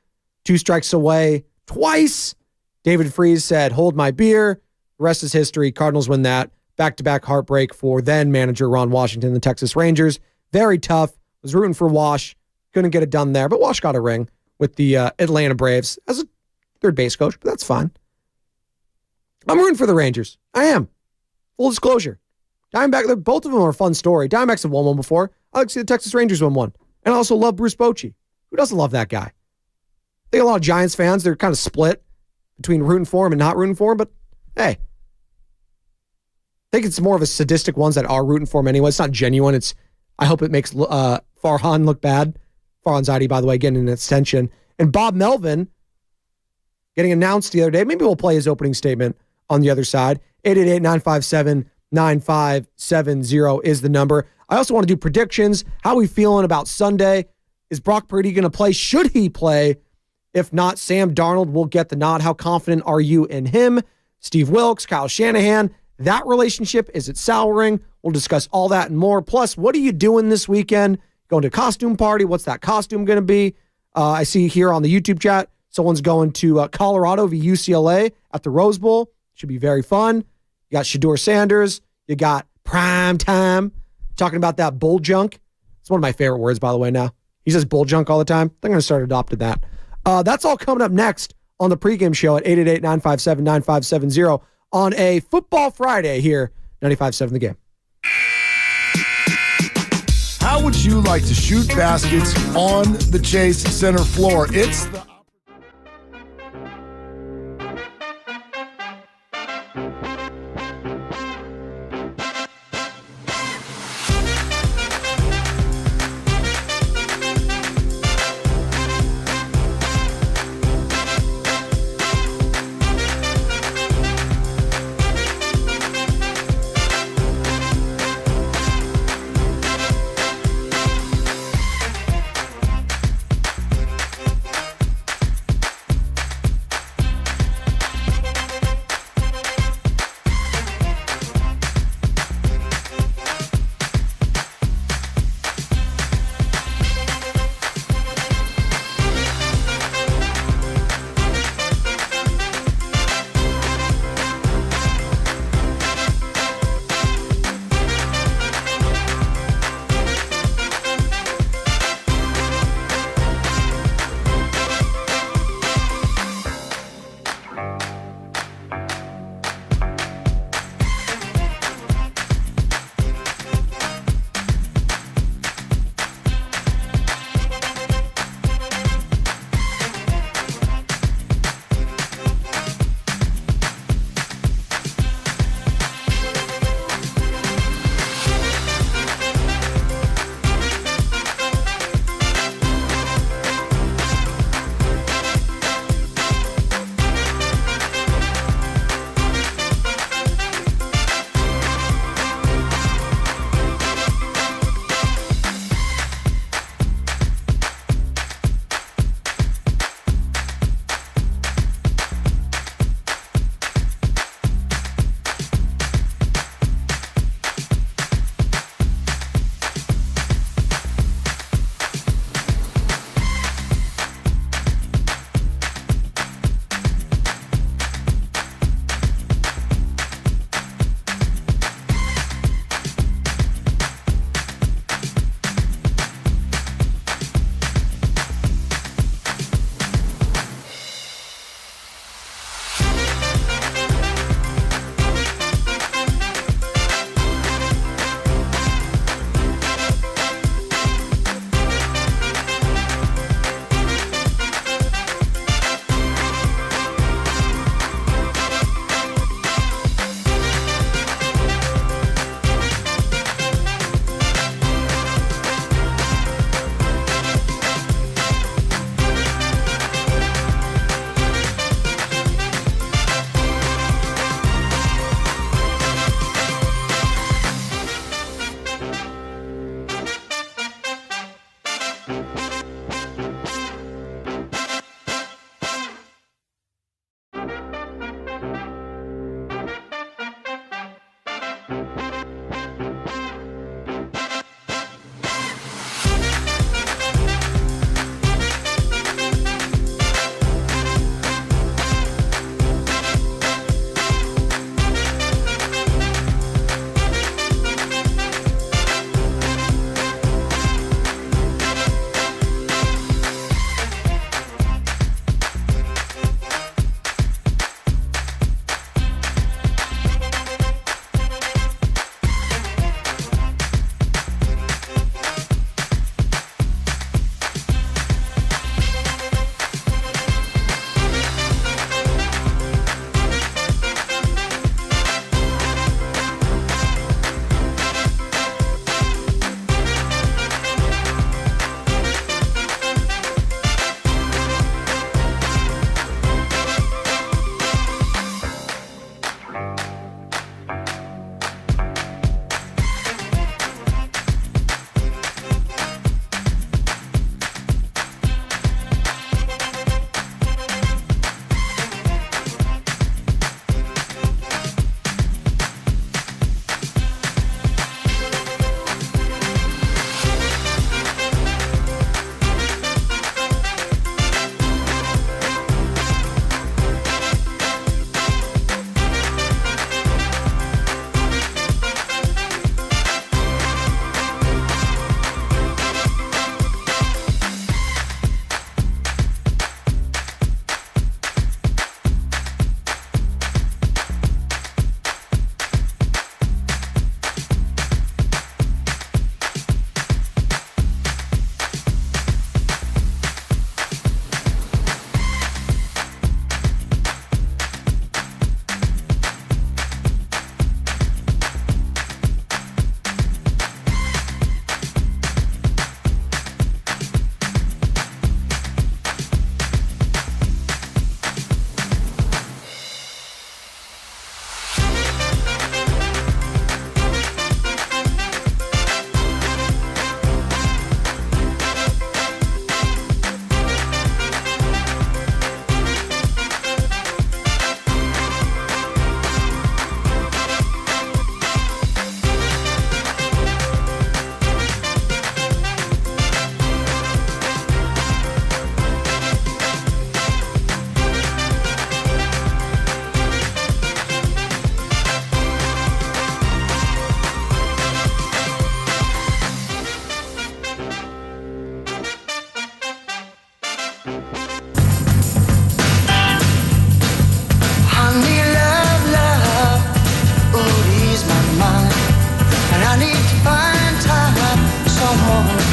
2 strikes away twice. David Freese said, hold my beer. The rest is history. Cardinals win that. Back-to-back heartbreak for then-manager Ron Washington, the Texas Rangers. Very tough. Was rooting for Wash. Couldn't get it done there, but Wash got a ring with the Atlanta Braves as a third base coach, but that's fine. I'm rooting for the Rangers. I am. Full disclosure. Diamondback, both of them are a fun story. Diamondbacks have won one before. I like to see the Texas Rangers win one. And I also love Bruce Bochy. Who doesn't love that guy? I think a lot of Giants fans, they're kind of split between rooting for him and not rooting for him, but hey, think it's more of a sadistic ones that are rooting for him anyway. It's not genuine. I hope it makes Farhan look bad. Farhan Zaidi, by the way, getting an extension. And Bob Melvin getting announced the other day. Maybe we'll play his opening statement on the other side. 888-957-9570 is the number. I also want to do predictions. How are we feeling about Sunday? Is Brock Purdy going to play? Should he play? If not, Sam Darnold will get the nod. How confident are you in him? Steve Wilks, Kyle Shanahan. That relationship, is it souring? We'll discuss all that and more. Plus, what are you doing this weekend? Going to a costume party? What's that costume going to be? I see here on the YouTube chat, someone's going to Colorado v. UCLA at the Rose Bowl. Should be very fun. You got Shedeur Sanders. You got Prime Time. Talking about that bull junk. It's one of my favorite words, by the way, now. He says bull junk all the time. I'm going to start adopting that. That's all coming up next on the pregame show at 888-957-9570 on a Football Friday here, 95.7 The Game. How would you like to shoot baskets on the Chase Center floor? It's the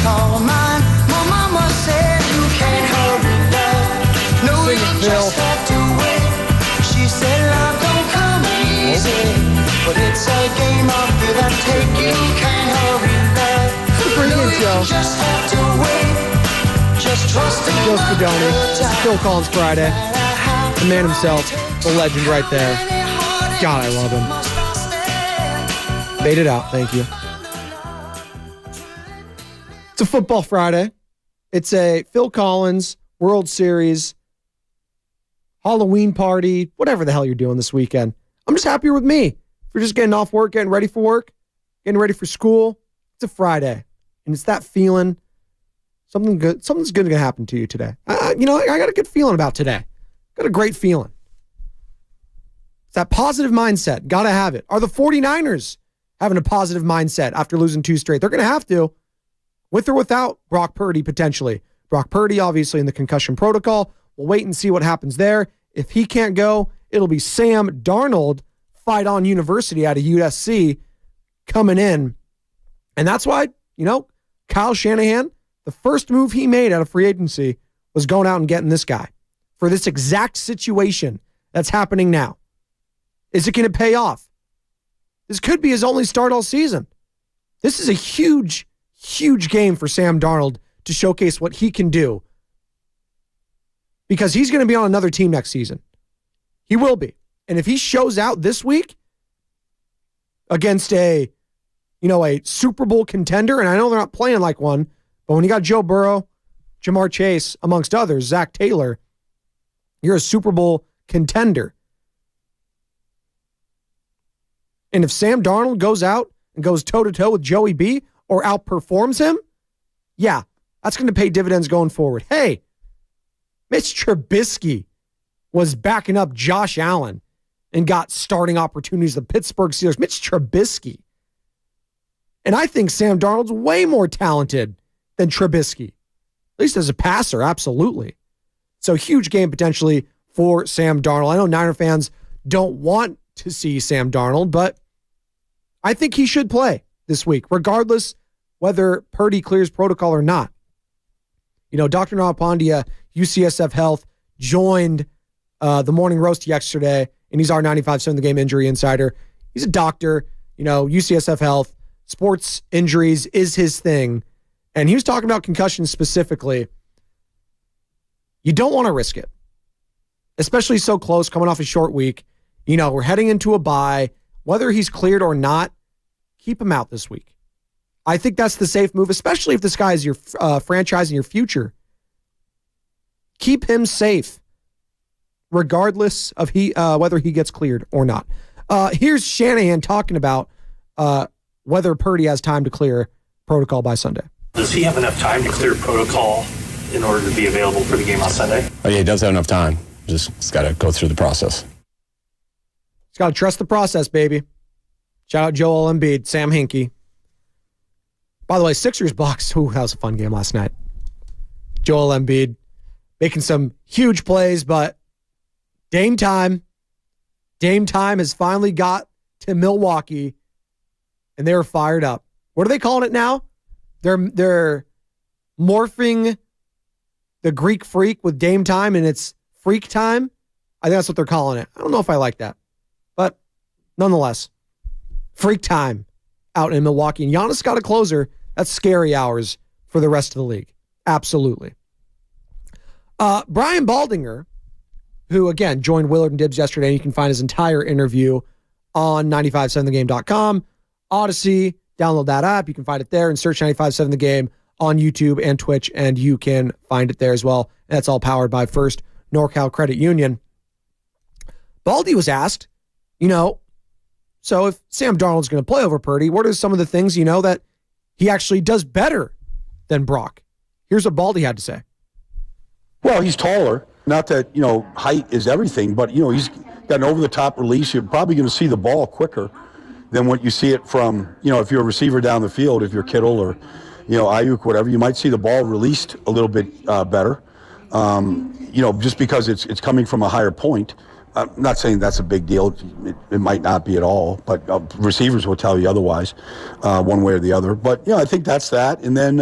call mine. My mama said you can't hurry love. No, you just have to wait. She said love don't come easy, but it's a game of give and take. You can't hurry love. No, you just have to wait. Just trust in Joe Spadoni, Phil Collins Friday. The man himself, the legend right there. God, I love him. Made it out. Thank you. It's a football Friday. It's a Phil Collins World Series Halloween party, whatever the hell you're doing this weekend. I'm just happier with me. If you're just getting off work, getting ready for work, getting ready for school, it's a Friday. And it's that feeling, something's good going to happen to you today. I got a good feeling about today. Got a great feeling. It's that positive mindset. Got to have it. Are the 49ers having a positive mindset after losing 2 straight? They're going to have to. With or without Brock Purdy, potentially. Brock Purdy, obviously, in the concussion protocol. We'll wait and see what happens there. If he can't go, it'll be Sam Darnold, Fight On University out of USC, coming in. And that's why, Kyle Shanahan, the first move he made out of free agency was going out and getting this guy for this exact situation that's happening now. Is it going to pay off? This could be his only start all season. This is a huge, huge game for Sam Darnold to showcase what he can do, because he's going to be on another team next season. He will be. And if he shows out this week against a Super Bowl contender, and I know they're not playing like one, but when you got Joe Burrow, Jamar Chase, amongst others, Zach Taylor, you're a Super Bowl contender. And if Sam Darnold goes out and goes toe-to-toe with Joey B or outperforms him, yeah, that's going to pay dividends going forward. Hey, Mitch Trubisky was backing up Josh Allen and got starting opportunities. The Pittsburgh Steelers. Mitch Trubisky. And I think Sam Darnold's way more talented than Trubisky. At least as a passer, absolutely. So huge game potentially for Sam Darnold. I know Niner fans don't want to see Sam Darnold, but I think he should play this week, regardless whether Purdy clears protocol or not. Dr. Nalapandya, UCSF Health, joined the morning roast yesterday, and he's our 95% of the game injury insider. He's a doctor, UCSF Health. Sports injuries is his thing. And he was talking about concussions specifically. You don't want to risk it, especially so close, coming off a short week. We're heading into a bye. Whether he's cleared or not, keep him out this week. I think that's the safe move, especially if this guy is your franchise and your future. Keep him safe, regardless of whether he gets cleared or not. Here's Shanahan talking about whether Purdy has time to clear protocol by Sunday. Does he have enough time to clear protocol in order to be available for the game on Sunday? Oh, yeah, he does have enough time. Just got to go through the process. He's got to trust the process, baby. Shout out Joel Embiid, Sam Hinkie. By the way, Sixers Bucks. Ooh, that was a fun game last night. Joel Embiid making some huge plays, but Dame time has finally got to Milwaukee, and they're fired up. What are they calling it now? They're morphing the Greek freak with Dame time, and it's freak time. I think that's what they're calling it. I don't know if I like that, but nonetheless, freak time out in Milwaukee. And Giannis got a closer. That's scary hours for the rest of the league. Absolutely. Brian Baldinger, who, again, joined Willard and Dibbs yesterday, and you can find his entire interview on 957thegame.com. Odyssey, download that app. You can find it there and search 957 The Game on YouTube and Twitch, and you can find it there as well. And that's all powered by First NorCal Credit Union. Baldy was asked, so if Sam Darnold's going to play over Purdy, what are some of the things, that he actually does better than Brock? Here's what Baldy had to say. Well, he's taller. Not that, height is everything, but, he's got an over-the-top release. You're probably going to see the ball quicker than what you see it from, if you're a receiver down the field, if you're Kittle or, Ayuk, whatever, you might see the ball released a little bit better, just because it's coming from a higher point. I'm not saying that's a big deal. It might not be at all, but receivers will tell you otherwise, one way or the other. But, I think that's that. And then,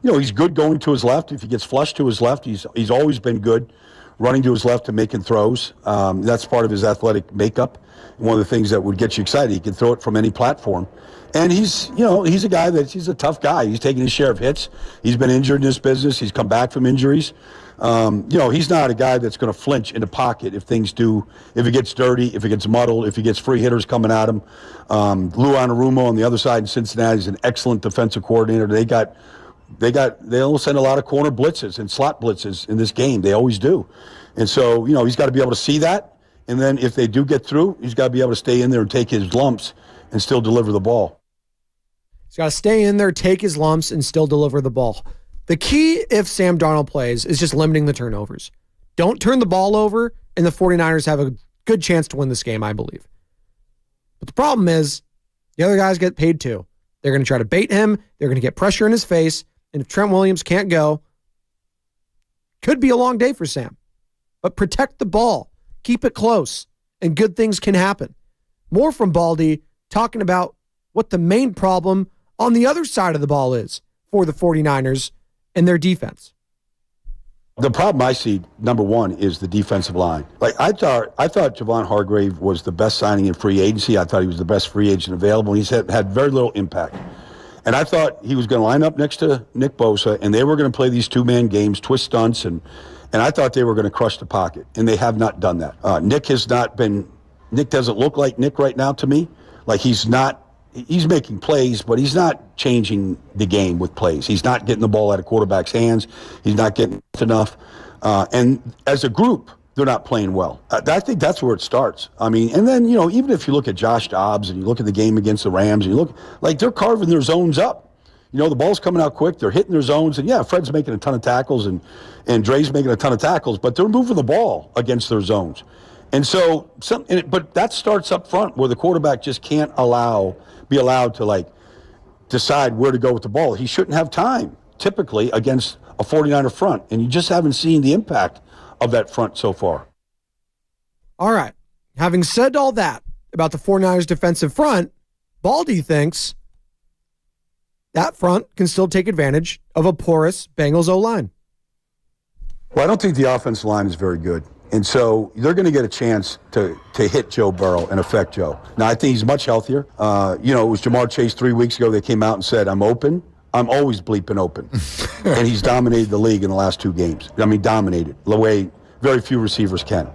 he's good going to his left. If he gets flushed to his left, he's always been good running to his left and making throws. That's part of his athletic makeup. One of the things that would get you excited. He can throw it from any platform. And he's a guy he's a tough guy. He's taken his share of hits. He's been injured in this business. He's come back from injuries. He's not a guy that's going to flinch in the pocket if it gets dirty, if it gets muddled, if he gets free hitters coming at him. Lou Anarumo on the other side in Cincinnati is an excellent defensive coordinator. They'll send a lot of corner blitzes and slot blitzes in this game. They always do. And so, he's got to be able to see that. And then if they do get through, he's got to be able to stay in there and take his lumps and still deliver the ball. He's got to stay in there, take his lumps, and still deliver the ball. The key, if Sam Darnold plays, is just limiting the turnovers. Don't turn the ball over, and the 49ers have a good chance to win this game, I believe. But the problem is, the other guys get paid too. They're going to try to bait him. They're going to get pressure in his face. And if Trent Williams can't go, could be a long day for Sam. But protect the ball. Keep it close, and good things can happen. More from Baldy talking about what the main problem on the other side of the ball is for the 49ers and their defense. The problem I see, number one, is the defensive line. I thought Javon Hargrave was the best signing in free agency. I thought he was the best free agent available. He's had very little impact. And I thought he was going to line up next to Nick Bosa, and they were going to play these two-man games, twist stunts, and I thought they were going to crush the pocket, and they have not done that. Nick doesn't look like Nick right now to me. Like he's making plays, but he's not changing the game with plays. He's not getting the ball out of quarterback's hands. He's not getting enough. And as a group, they're not playing well. I think that's where it starts. I mean, and then, even if you look at Josh Dobbs and you look at the game against the Rams, and you look, like they're carving their zones up. The ball's coming out quick. They're hitting their zones. And, yeah, Fred's making a ton of tackles and Dre's making a ton of tackles, but they're moving the ball against their zones. And so, but that starts up front where the quarterback just can't be allowed to, decide where to go with the ball. He shouldn't have time, typically, against a 49er front. And you just haven't seen the impact of that front so far. All right. Having said all that about the 49ers defensive front, Baldy thinks that front can still take advantage of a porous Bengals O-line. Well, I don't think the offensive line is very good. And so they're going to get a chance to hit Joe Burrow and affect Joe. Now, I think he's much healthier. It was Jamar Chase 3 weeks ago. They came out and said, I'm open. I'm always bleeping open. And he's dominated the league in the last 2 games. I mean, dominated the way very few receivers can.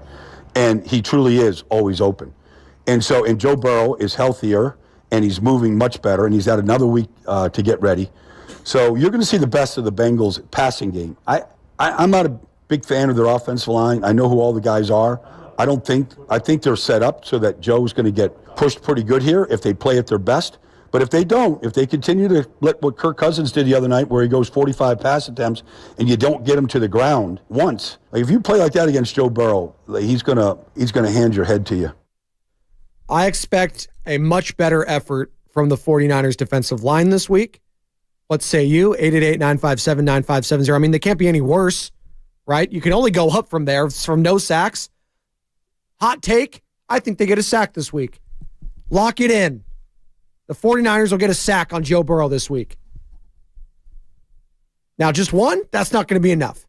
And he truly is always open. And Joe Burrow is healthier, and he's moving much better, and he's had another week to get ready. So you're going to see the best of the Bengals passing game. I'm not a big fan of their offensive line. I know who all the guys are. I think they're set up so that Joe's going to get pushed pretty good here if they play at their best. But if they don't, if they continue to let what Kirk Cousins did the other night where he goes 45 pass attempts and you don't get him to the ground once, if you play like that against Joe Burrow, he's going to hand your head to you. I expect a much better effort from the 49ers defensive line this week. Let's say you, 888-957-9570. I mean, they can't be any worse, right? You can only go up from there from no sacks. Hot take, I think they get a sack this week. Lock it in. The 49ers will get a sack on Joe Burrow this week. Now, just one, that's not going to be enough.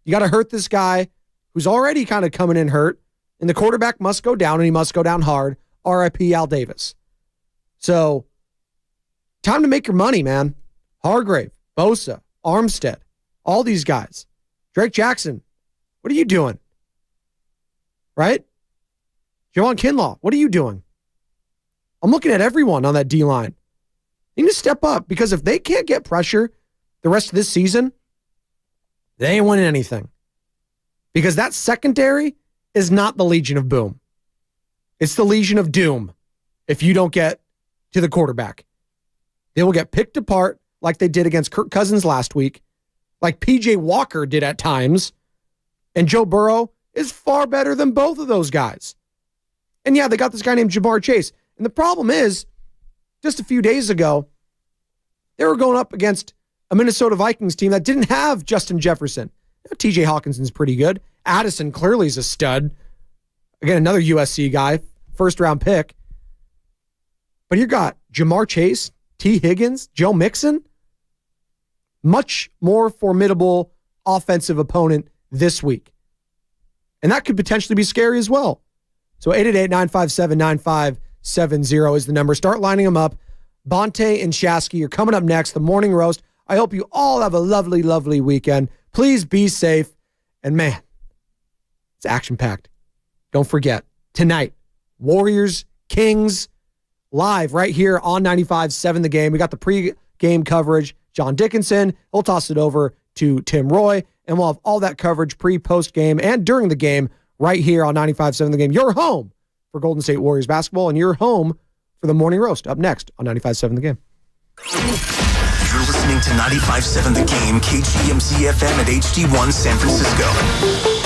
You got to hurt this guy who's already kind of coming in hurt, and the quarterback must go down, and he must go down hard. R.I.P. Al Davis. So, time to make your money, man. Hargrave, Bosa, Armstead, all these guys. Drake Jackson, what are you doing? Right? Javon Kinlaw, what are you doing? I'm looking at everyone on that D-line. They need to step up because if they can't get pressure the rest of this season, they ain't winning anything. Because that secondary is not the Legion of Boom. It's the Legion of Doom if you don't get to the quarterback. They will get picked apart like they did against Kirk Cousins last week, like P.J. Walker did at times, and Joe Burrow is far better than both of those guys. And yeah, they got this guy named Jamar Chase. And the problem is, just a few days ago, they were going up against a Minnesota Vikings team that didn't have Justin Jefferson. T.J. Hawkinson's pretty good. Addison clearly is a stud. Again, another USC guy, first-round pick. But you got Jamar Chase, T. Higgins, Joe Mixon. Much more formidable offensive opponent this week. And that could potentially be scary as well. So 888-957-9570 is the number. Start lining them up. Bonte and Shasky are coming up next, the morning roast. I hope you all have a lovely, lovely weekend. Please be safe. And man, it's action-packed. Don't forget, tonight, Warriors, Kings, live right here on 95.7 The Game. We got the pre-game coverage. John Dickinson, he'll toss it over to Tim Roy, and we'll have all that coverage pre-post game and during the game right here on 95.7 The Game. Your home for Golden State Warriors basketball and your home for the morning roast up next on 95.7 The Game. You're listening to 95.7 The Game, KGMZ FM at HD1 San Francisco.